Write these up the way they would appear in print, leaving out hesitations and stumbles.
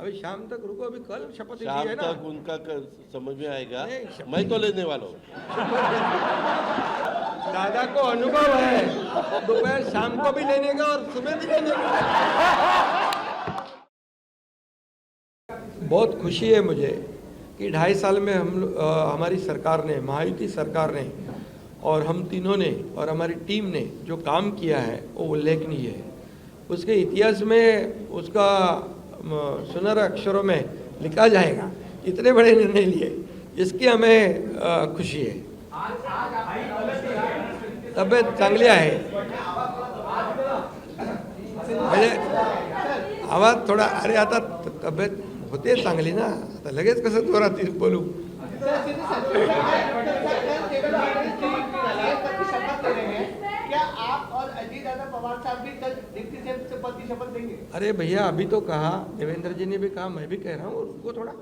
अभी शाम तक रुको, अभी कल शपथ ली शाम है ना। तक उनका समझ में आएगा। नहीं, शपथ- मैं तो लेने वाला हूँ। दादा को अनुभव है, दोपहर शाम को भी लेने का और सुबह भी लेने का। बहुत खुशी है मुझे कि 2.5 साल में हमारी सरकार ने, महायुति सरकार ने और हम तीनों ने और हमारी टीम ने जो काम किया है वो उल्लेखनीय है। उसके इतिहास में उसका सुनहरे अक्षरों में लिखा जाएगा। इतने बड़े निर्णय लिए, इसकी हमें खुशी है। तब्येत चांगली आहे, म्हणजे आवाज थोडा, अरे आता तब्येत होते चांगली ना, आता लगेच कसं जोरात बोलू। क्या आप और अजीत पवार साहब भी कल डिप्टी सीएम पद की शपथ लेंगे? अरे भैया, अभी तो कहा, देवेंद्र जी ने भी कहा, मैं भी कह रहा हूँ, रुको थोड़ा,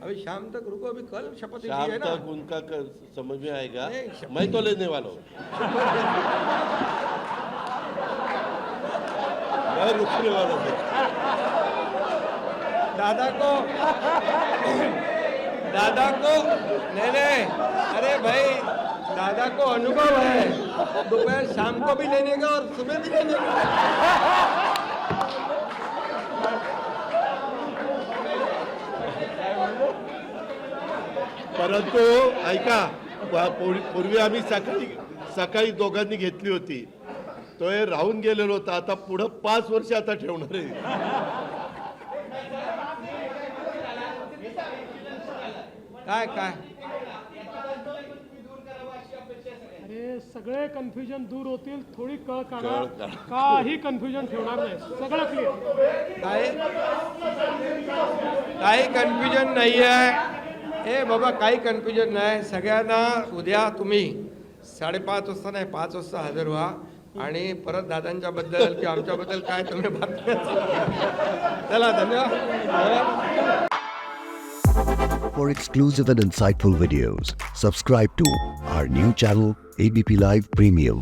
अभी शाम तक रुको, अभी कल शपथ ली शाम है ना। तक उनका समझ में आएगा। नहीं, शपथ- मैं तो लेने वाला हूँ। मैं रुकने वाला हूँ। दादा को नहीं, अरे भाई, दादा को अनुभव है, दोपहर शाम को भी लेने का और सुबह भी लेने का। परंतु ऐका, पूर्वी आम्ही सकाळी दोघांनी घेतली होती, तो हे राहून गेलेलो होता। आता पुढं 5 वर्ष आता ठेवणार आहे। काय अरे सगळे कन्फ्युजन दूर होतील, थोडी कळ काढा, कळ काढा. काही कन्फ्युजन ठेवणार नाही, सगळं क्लिअर. काही कन्फ्युजन नाही आहे। ए बाबा, काही कन्फ्युजन नाही। सगळ्यांना उद्या तुम्ही 5:30 वाजता नाही, 5 वाजता हजर व्हा आणि परत दादांच्या बद्दल किंवा आमच्याबद्दल काय तुम्ही बातम्या चला, धन्यवाद। For exclusive and insightful videos, subscribe to our new channel ABP Live Premium.